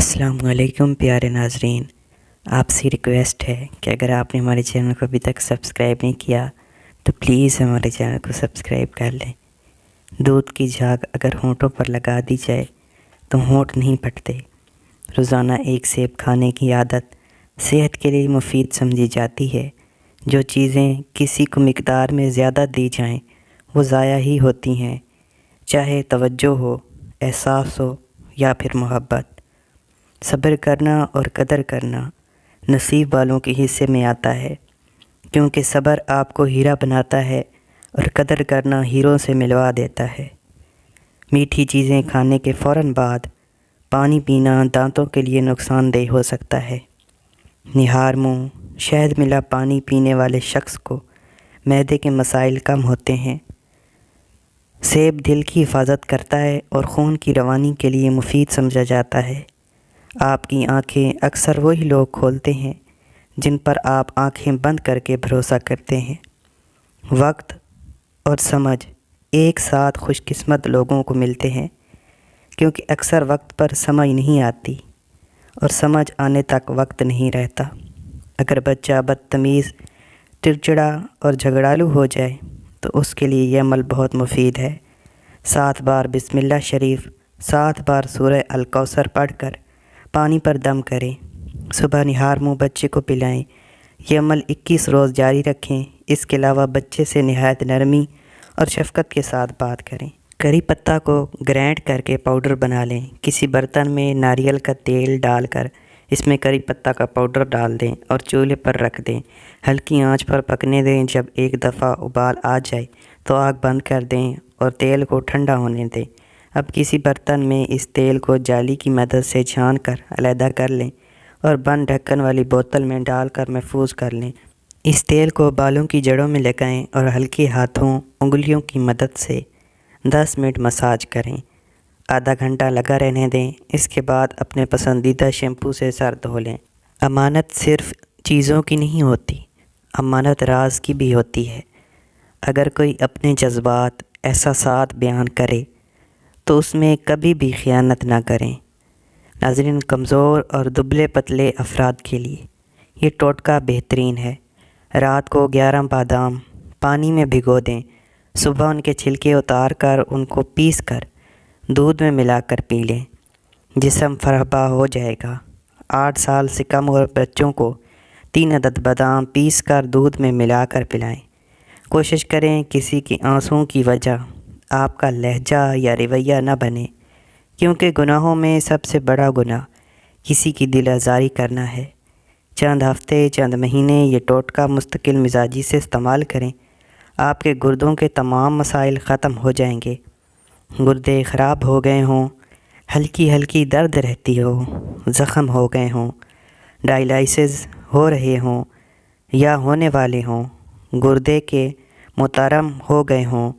السلام علیکم پیارے ناظرین، آپ سے ریکویسٹ ہے کہ اگر آپ نے ہمارے چینل کو ابھی تک سبسکرائب نہیں کیا تو پلیز ہمارے چینل کو سبسکرائب کر لیں۔ دودھ کی جھاگ اگر ہونٹوں پر لگا دی جائے تو ہونٹ نہیں پھٹتے۔ روزانہ ایک سیب کھانے کی عادت صحت کے لیے مفید سمجھی جاتی ہے۔ جو چیزیں کسی کو مقدار میں زیادہ دی جائیں وہ ضائع ہی ہوتی ہیں، چاہے توجہ ہو، احساس ہو یا پھر محبت۔ صبر کرنا اور قدر کرنا نصیب والوں کے حصے میں آتا ہے، کیونکہ صبر آپ کو ہیرا بناتا ہے اور قدر کرنا ہیروں سے ملوا دیتا ہے۔ میٹھی چیزیں کھانے کے فوراً بعد پانی پینا دانتوں کے لیے نقصان دہ ہو سکتا ہے۔ نہار منہ شہد ملا پانی پینے والے شخص کو معدے کے مسائل کم ہوتے ہیں۔ سیب دل کی حفاظت کرتا ہے اور خون کی روانی کے لیے مفید سمجھا جاتا ہے۔ آپ کی آنکھیں اکثر وہی لوگ کھولتے ہیں جن پر آپ آنکھیں بند کر کے بھروسہ کرتے ہیں۔ وقت اور سمجھ ایک ساتھ خوش قسمت لوگوں کو ملتے ہیں، کیونکہ اکثر وقت پر سمجھ نہیں آتی اور سمجھ آنے تک وقت نہیں رہتا۔ اگر بچہ بدتمیز، چڑچڑا اور جھگڑالو ہو جائے تو اس کے لیے یہ عمل بہت مفید ہے۔ 7 بار بسم اللہ شریف، 7 بار سورہ الکوثر پڑھ کر پانی پر دم کریں۔ صبح نہار منہ بچے کو پلائیں۔ یہ عمل 21 روز جاری رکھیں۔ اس کے علاوہ بچے سے نہایت نرمی اور شفقت کے ساتھ بات کریں۔ کری پتہ کو گرائنڈ کر کے پاؤڈر بنا لیں۔ کسی برتن میں ناریل کا تیل ڈال کر اس میں کری پتہ کا پاؤڈر ڈال دیں اور چولہے پر رکھ دیں۔ ہلکی آنچ پر پکنے دیں۔ جب ایک دفعہ ابال آ جائے تو آگ بند کر دیں اور تیل کو ٹھنڈا ہونے دیں۔ اب کسی برتن میں اس تیل کو جالی کی مدد سے چھان کر علیحدہ کر لیں اور بند ڈھکن والی بوتل میں ڈال کر محفوظ کر لیں۔ اس تیل کو بالوں کی جڑوں میں لگائیں اور ہلکے ہاتھوں انگلیوں کی مدد سے 10 منٹ مساج کریں۔ آدھا گھنٹہ لگا رہنے دیں۔ اس کے بعد اپنے پسندیدہ شیمپو سے سر دھو لیں۔ امانت صرف چیزوں کی نہیں ہوتی، امانت راز کی بھی ہوتی ہے۔ اگر کوئی اپنے جذبات، احساسات بیان کرے تو اس میں کبھی بھی خیانت نہ کریں۔ ناظرین، کمزور اور دبلے پتلے افراد کے لیے یہ ٹوٹکا بہترین ہے۔ رات کو 11 بادام پانی میں بھگو دیں۔ صبح ان کے چھلکے اتار کر ان کو پیس کر دودھ میں ملا کر پی لیں۔ جسم فربا ہو جائے گا۔ 8 سال سے کم عمر بچوں کو 3 عدد بادام پیس کر دودھ میں ملا کر پلائیں۔ کوشش کریں کسی کی آنسوؤں کی وجہ آپ کا لہجہ یا رویہ نہ بنے، کیونکہ گناہوں میں سب سے بڑا گناہ کسی کی دل آزاری کرنا ہے۔ چند ہفتے، چند مہینے یہ ٹوٹکا مستقل مزاجی سے استعمال کریں۔ آپ کے گردوں کے تمام مسائل ختم ہو جائیں گے۔ گردے خراب ہو گئے ہوں، ہلکی ہلکی درد رہتی ہو، زخم ہو گئے ہوں، ڈائلائسس ہو رہے ہوں یا ہونے والے ہوں، گردے کے مترم ہو گئے ہوں،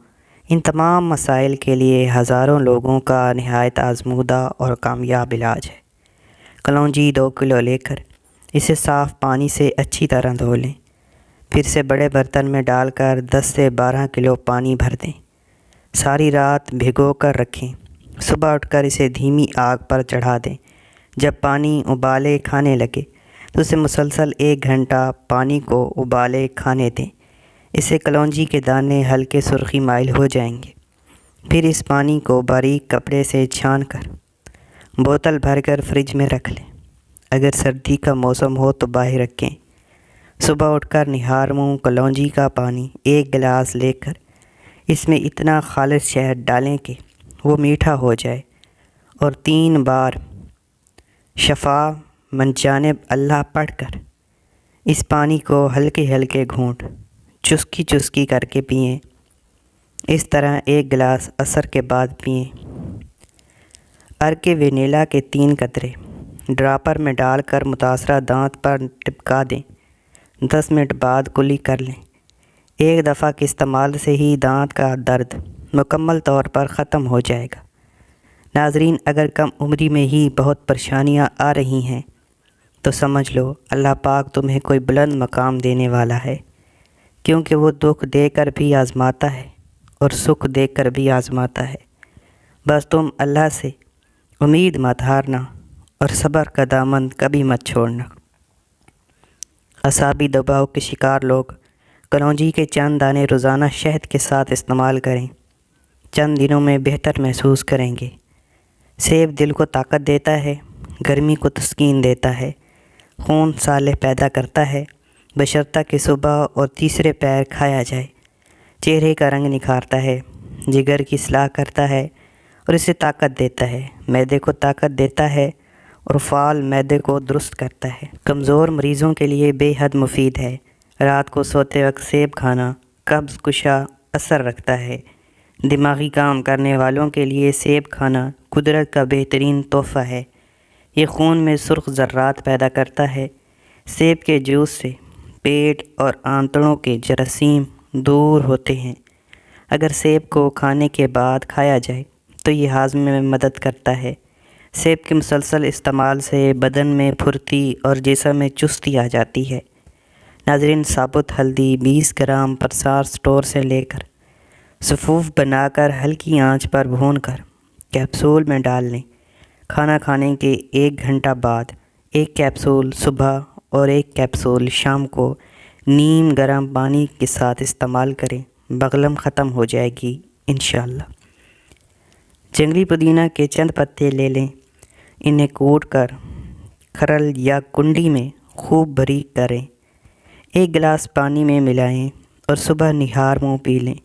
ان تمام مسائل کے لیے ہزاروں لوگوں کا نہایت آزمودہ اور کامیاب علاج ہے۔ کلونجی 2 کلو لے کر اسے صاف پانی سے اچھی طرح دھو لیں، پھر سے بڑے برتن میں ڈال کر 10 سے 12 کلو پانی بھر دیں۔ ساری رات بھگو کر رکھیں۔ صبح اٹھ کر اسے دھیمی آگ پر چڑھا دیں۔ جب پانی ابالے کھانے لگے تو اسے مسلسل 1 گھنٹہ پانی کو ابالے کھانے دیں۔ اس سے کلونجی کے دانے ہلکے سرخی مائل ہو جائیں گے۔ پھر اس پانی کو باریک کپڑے سے چھان کر بوتل بھر کر فریج میں رکھ لیں۔ اگر سردی کا موسم ہو تو باہر رکھیں۔ صبح اٹھ کر نہار منہ کلونجی کا پانی 1 گلاس لے کر اس میں اتنا خالص شہد ڈالیں کہ وہ میٹھا ہو جائے اور 3 بار شفا من جانب اللہ پڑھ کر اس پانی کو ہلکے ہلکے گھونٹ چسکی چسکی کر کے پئیں۔ اس طرح 1 گلاس عصر کے بعد پئیں۔ عرق وینیلا کے 3 قطرے ڈراپر میں ڈال کر متاثرہ دانت پر ٹپکا دیں۔ 10 منٹ بعد کلی کر لیں۔ ایک دفعہ کے استعمال سے ہی دانت کا درد مکمل طور پر ختم ہو جائے گا۔ ناظرین، اگر کم عمری میں ہی بہت پریشانیاں آ رہی ہیں تو سمجھ لو اللہ پاک تمہیں کوئی بلند مقام دینے والا ہے، کیونکہ وہ دکھ دے کر بھی آزماتا ہے اور سکھ دے کر بھی آزماتا ہے۔ بس تم اللہ سے امید مت ہارنا اور صبر کا دامن کبھی مت چھوڑنا۔ اعصابی دباؤ کے شکار لوگ کلونجی کے چند دانے روزانہ شہد کے ساتھ استعمال کریں، چند دنوں میں بہتر محسوس کریں گے۔ سیب دل کو طاقت دیتا ہے، گرمی کو تسکین دیتا ہے، خون صالح پیدا کرتا ہے، بشرطہ کہ صبح اور تیسرے پیر کھایا جائے۔ چہرے کا رنگ نکھارتا ہے، جگر کی اصلاح کرتا ہے اور اسے طاقت دیتا ہے، معدے کو طاقت دیتا ہے اور فعال معدے کو درست کرتا ہے۔ کمزور مریضوں کے لیے بے حد مفید ہے۔ رات کو سوتے وقت سیب کھانا قبض کشا اثر رکھتا ہے۔ دماغی کام کرنے والوں کے لیے سیب کھانا قدرت کا بہترین تحفہ ہے۔ یہ خون میں سرخ ذرات پیدا کرتا ہے۔ سیب کے جوس سے پیٹ اور آنتڑوں کے جراثیم دور ہوتے ہیں۔ اگر سیب کو کھانے کے بعد کھایا جائے تو یہ ہاضمے میں مدد کرتا ہے۔ سیب کے مسلسل استعمال سے بدن میں پھرتی اور جسم میں چستی آ جاتی ہے۔ ناظرین، ثابت ہلدی 20 گرام پرسار سٹور سے لے کر صفوف بنا کر ہلکی آنچ پر بھون کر کیپسول میں ڈال لیں۔ کھانا کھانے کے 1 گھنٹہ بعد 1 کیپسول صبح اور 1 کیپسول شام کو نیم گرم پانی کے ساتھ استعمال کریں، بغلم ختم ہو جائے گی انشاءاللہ۔ جنگلی پودینہ کے چند پتے لے لیں، انہیں کوٹ کر کھرل یا کنڈی میں خوب باریک کریں، 1 گلاس پانی میں ملائیں اور صبح نہار منہ پی لیں۔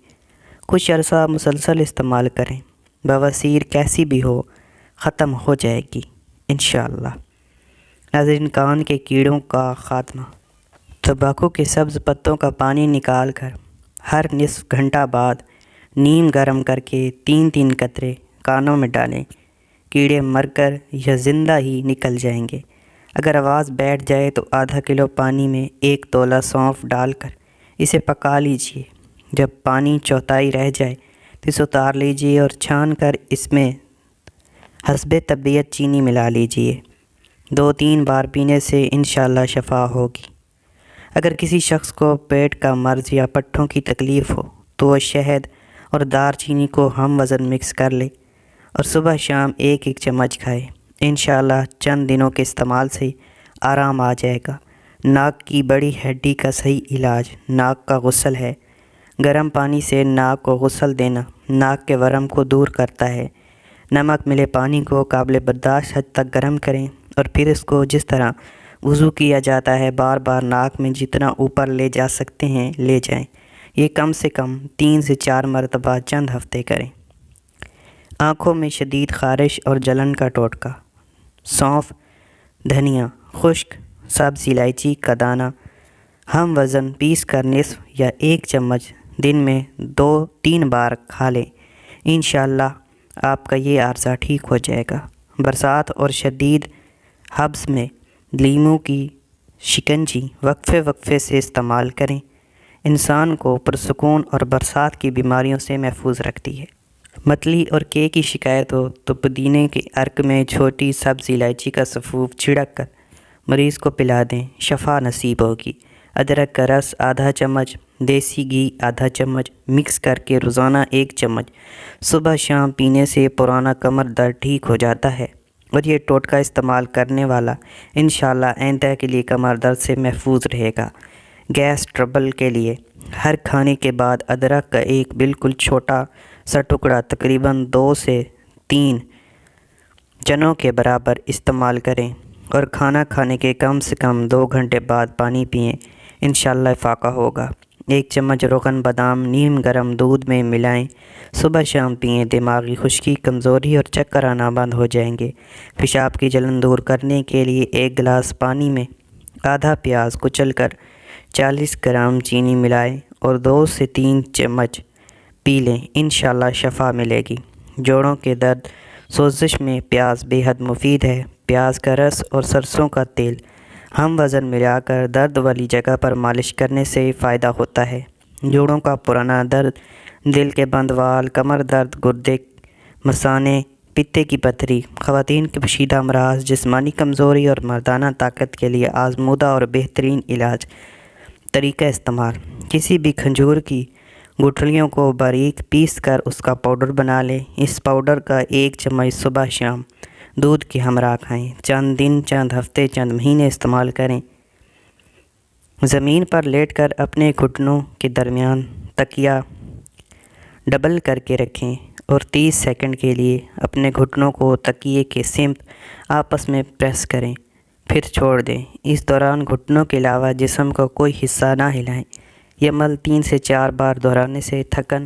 کچھ عرصہ مسلسل استعمال کریں، بواسیر کیسی بھی ہو ختم ہو جائے گی انشاءاللہ۔ ناظرین، کان کے کیڑوں کا خاتمہ۔ تمباکو کے سبز پتوں کا پانی نکال کر ہر نصف گھنٹہ بعد نیم گرم کر کے 3 قطرے کانوں میں ڈالیں، کیڑے مر کر یا زندہ ہی نکل جائیں گے۔ اگر آواز بیٹھ جائے تو آدھا کلو پانی میں 1 تولہ سونف ڈال کر اسے پکا لیجئے۔ جب پانی چوتھائی رہ جائے تو اسے اتار لیجئے اور چھان کر اس میں حسب طبیعت چینی ملا لیجئے۔ 2-3 بار پینے سے انشاءاللہ شفا ہوگی۔ اگر کسی شخص کو پیٹ کا مرض یا پٹھوں کی تکلیف ہو تو وہ شہد اور دار چینی کو ہم وزن مکس کر لے اور صبح شام 1 چمچ کھائے۔ انشاءاللہ چند دنوں کے استعمال سے آرام آ جائے گا۔ ناک کی بڑی ہڈی کا صحیح علاج ناک کا غسل ہے۔ گرم پانی سے ناک کو غسل دینا ناک کے ورم کو دور کرتا ہے۔ نمک ملے پانی کو قابل برداشت حد تک گرم کریں اور پھر اس کو جس طرح وضو کیا جاتا ہے بار بار ناک میں جتنا اوپر لے جا سکتے ہیں لے جائیں۔ یہ کم سے کم 3 سے 4 مرتبہ چند ہفتے کریں۔ آنکھوں میں شدید خارش اور جلن کا ٹوٹکا۔ سونف، دھنیا، خشک سبز الائچی کا دانہ ہم وزن پیس کر نصف یا 1 چمچ دن میں 2-3 بار کھا لیں، انشاءاللہ آپ کا یہ عارضہ ٹھیک ہو جائے گا۔ برسات اور شدید حبس میں لیموں کی شکنجی وقفے سے استعمال کریں، انسان کو پرسکون اور برسات کی بیماریوں سے محفوظ رکھتی ہے۔ متلی اور کے کی شکایت ہو تو پودینے کے عرق میں چھوٹی سبز الائچی کا صفوف چھڑک کر مریض کو پلا دیں، شفا نصیب ہوگی۔ ادرک کا رس آدھا چمچ، دیسی گھی آدھا چمچ مکس کر کے روزانہ 1 چمچ صبح شام پینے سے پرانا کمر درد ٹھیک ہو جاتا ہے، اور یہ ٹوٹکا استعمال کرنے والا انشاءاللہ آئندہ کے لیے کمر درد سے محفوظ رہے گا۔ گیس ٹربل کے لیے ہر کھانے کے بعد ادرک کا ایک بالکل چھوٹا سا ٹکڑا تقریباً 2 سے 3 چنوں کے برابر استعمال کریں اور کھانا کھانے کے کم سے کم 2 گھنٹے بعد پانی پئیں، انشاءاللہ افاقہ ہوگا۔ 1 چمچ روغن بادام نیم گرم دودھ میں ملائیں، صبح شام پئیں، دماغی خشکی، کمزوری اور چکر آنا بند ہو جائیں گے۔ پیشاب کی جلن دور کرنے کے لیے 1 گلاس پانی میں آدھا پیاز کچل کر 40 گرام چینی ملائیں اور 2 سے 3 چمچ پی لیں، انشاءاللہ شفا ملے گی۔ جوڑوں کے درد سوزش میں پیاز بے حد مفید ہے۔ پیاز کا رس اور سرسوں کا تیل ہم وزن ملا کر درد والی جگہ پر مالش کرنے سے فائدہ ہوتا ہے۔ جوڑوں کا پرانا درد، دل کے بندوال، کمر درد، گردے مثانے، پتے کی پتھری، خواتین کے پوشیدہ امراض، جسمانی کمزوری اور مردانہ طاقت کے لیے آزمودہ اور بہترین علاج۔ طریقہ استعمال: کسی بھی کھجور کی گٹھلیوں کو باریک پیس کر اس کا پاؤڈر بنا لیں۔ اس پاؤڈر کا 1 چمچ صبح شام دودھ کے ہمراہ کھائیں، چند دن، چند ہفتے، چند مہینے استعمال کریں۔ زمین پر لیٹ کر اپنے گھٹنوں کے درمیان تکیہ ڈبل کر کے رکھیں اور 30 سیکنڈ کے لیے اپنے گھٹنوں کو تکیے کے سمت آپس میں پریس کریں، پھر چھوڑ دیں۔ اس دوران گھٹنوں کے علاوہ جسم کا کوئی حصہ نہ ہلائیں۔ یہ عمل 3 سے 4 بار دہرانے سے تھکن،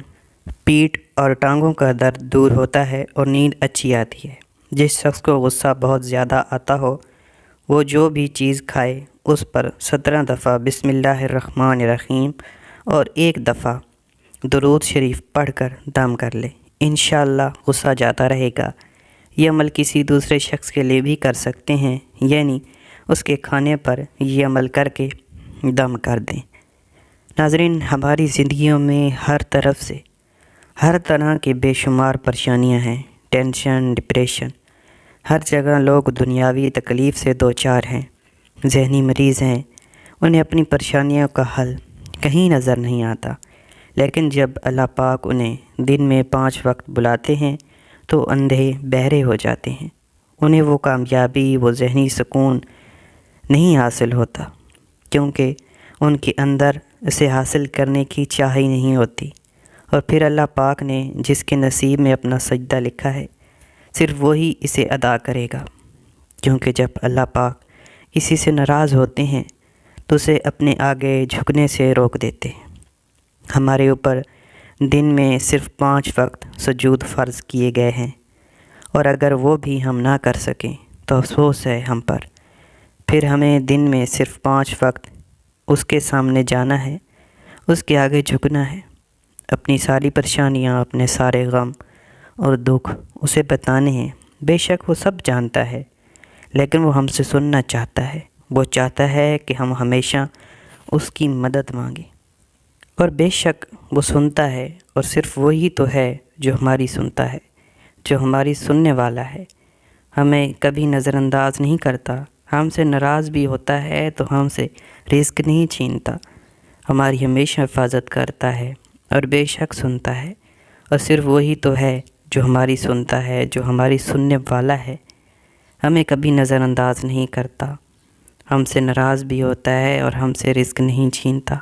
پیٹھ اور ٹانگوں کا درد دور ہوتا ہے اور نیند اچھی آتی ہے۔ جس شخص کو غصہ بہت زیادہ آتا ہو وہ جو بھی چیز کھائے اس پر 17 دفعہ بسم اللہ الرحمن الرحیم اور 1 دفعہ درود شریف پڑھ کر دم کر لے، انشاءاللہ غصہ جاتا رہے گا۔ یہ عمل کسی دوسرے شخص کے لیے بھی کر سکتے ہیں، یعنی اس کے کھانے پر یہ عمل کر کے دم کر دیں۔ ناظرین، ہماری زندگیوں میں ہر طرف سے ہر طرح کے بے شمار پریشانیاں ہیں، ٹینشن، ڈپریشن، ہر جگہ لوگ دنیاوی تکلیف سے دوچار ہیں، ذہنی مریض ہیں، انہیں اپنی پریشانیوں کا حل کہیں نظر نہیں آتا، لیکن جب اللہ پاک انہیں دن میں 5 وقت بلاتے ہیں تو اندھے بہرے ہو جاتے ہیں، انہیں وہ کامیابی، وہ ذہنی سکون نہیں حاصل ہوتا، کیونکہ ان کے اندر اسے حاصل کرنے کی چاہ ہی نہیں ہوتی۔ اور پھر اللہ پاک نے جس کے نصیب میں اپنا سجدہ لکھا ہے صرف وہی اسے ادا کرے گا، کیونکہ جب اللہ پاک کسی سے ناراض ہوتے ہیں تو اسے اپنے آگے جھکنے سے روک دیتے ہیں۔ ہمارے اوپر دن میں صرف 5 وقت سجود فرض کیے گئے ہیں، اور اگر وہ بھی ہم نہ کر سکیں تو افسوس ہے ہم پر۔ پھر ہمیں دن میں صرف 5 وقت اس کے سامنے جانا ہے، اس کے آگے جھکنا ہے، اپنی ساری پریشانیاں، اپنے سارے غم اور دکھ اسے بتانے ہیں۔ بے شک وہ سب جانتا ہے، لیکن وہ ہم سے سننا چاہتا ہے۔ وہ چاہتا ہے کہ ہم ہمیشہ اس کی مدد مانگیں، اور بے شک وہ سنتا ہے، اور صرف وہی تو ہے جو ہماری سنتا ہے، جو ہماری سننے والا ہے، ہمیں کبھی نظر انداز نہیں کرتا، ہم سے ناراض بھی ہوتا ہے تو ہم سے رزق نہیں چھینتا، ہماری ہمیشہ حفاظت کرتا ہے، اور بے شک سنتا ہے، اور صرف وہی تو ہے جو ہماری سنتا ہے، جو ہماری سننے والا ہے، ہمیں کبھی نظر انداز نہیں کرتا، ہم سے ناراض بھی ہوتا ہے اور ہم سے رزق نہیں چھینتا،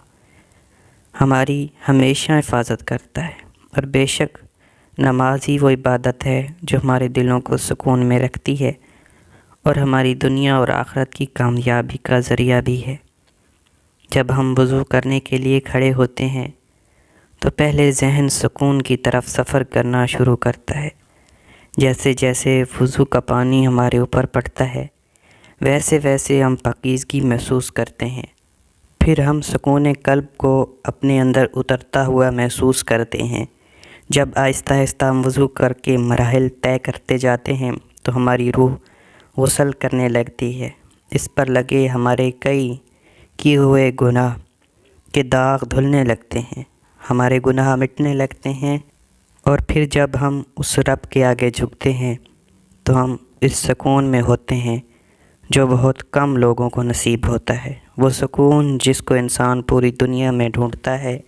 ہماری ہمیشہ حفاظت کرتا ہے۔ اور بے شک نماز ہی وہ عبادت ہے جو ہمارے دلوں کو سکون میں رکھتی ہے اور ہماری دنیا اور آخرت کی کامیابی کا ذریعہ بھی ہے۔ جب ہم وضو کرنے کے لیے کھڑے ہوتے ہیں تو پہلے ذہن سکون کی طرف سفر کرنا شروع کرتا ہے۔ جیسے جیسے وضو کا پانی ہمارے اوپر پڑتا ہے ویسے ویسے ہم پاکیزگی محسوس کرتے ہیں، پھر ہم سکون قلب کو اپنے اندر اترتا ہوا محسوس کرتے ہیں۔ جب آہستہ آہستہ ہم وضو کر کے مراحل طے کرتے جاتے ہیں تو ہماری روح غسل کرنے لگتی ہے، اس پر لگے ہمارے کئی کیے ہوئے گناہ کے داغ دھلنے لگتے ہیں، ہمارے گناہ مٹنے لگتے ہیں، اور پھر جب ہم اس رب کے آگے جھکتے ہیں تو ہم اس سکون میں ہوتے ہیں جو بہت کم لوگوں کو نصیب ہوتا ہے۔ وہ سکون جس کو انسان پوری دنیا میں ڈھونڈتا ہے،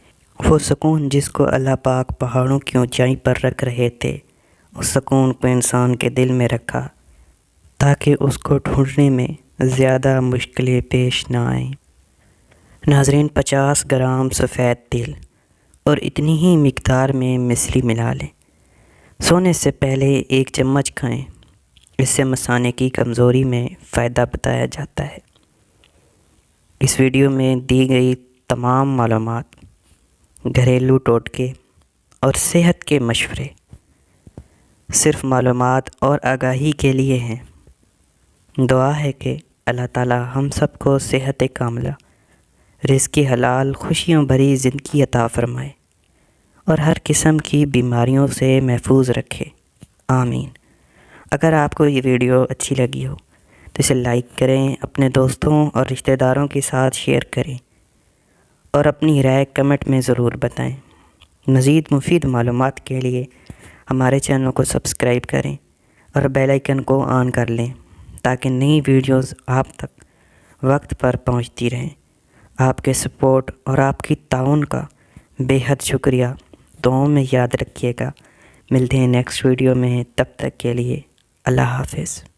وہ سکون جس کو اللہ پاک پہاڑوں کی اونچائی پر رکھ رہے تھے، اس سکون کو انسان کے دل میں رکھا تاکہ اس کو ڈھونڈنے میں زیادہ مشکلیں پیش نہ آئیں۔ ناظرین، 50 گرام سفید تل اور اتنی ہی مقدار میں مصری ملا لیں۔ سونے سے پہلے 1 چمچ کھائیں، اس سے مثانے کی کمزوری میں فائدہ بتایا جاتا ہے۔ اس ویڈیو میں دی گئی تمام معلومات گھریلو ٹوٹکے اور صحت کے مشورے صرف معلومات اور آگاہی کے لیے ہیں۔ دعا ہے کہ اللہ تعالی ہم سب کو صحت کاملہ، رزق حلال، خوشیوں بھری زندگی عطا فرمائے اور ہر قسم کی بیماریوں سے محفوظ رکھے، آمین۔ اگر آپ کو یہ ویڈیو اچھی لگی ہو تو اسے لائک کریں، اپنے دوستوں اور رشتہ داروں کے ساتھ شیئر کریں اور اپنی رائے کمنٹ میں ضرور بتائیں۔ مزید مفید معلومات کے لیے ہمارے چینل کو سبسکرائب کریں اور بیل آئیکن کو آن کر لیں تاکہ نئی ویڈیوز آپ تک وقت پر پہنچتی رہیں۔ آپ کے سپورٹ اور آپ کی تعاون کا بے حد شکریہ، دعاؤں میں یاد رکھیے گا۔ ملتے ہیں نیکسٹ ویڈیو میں، تب تک کے لیے اللہ حافظ.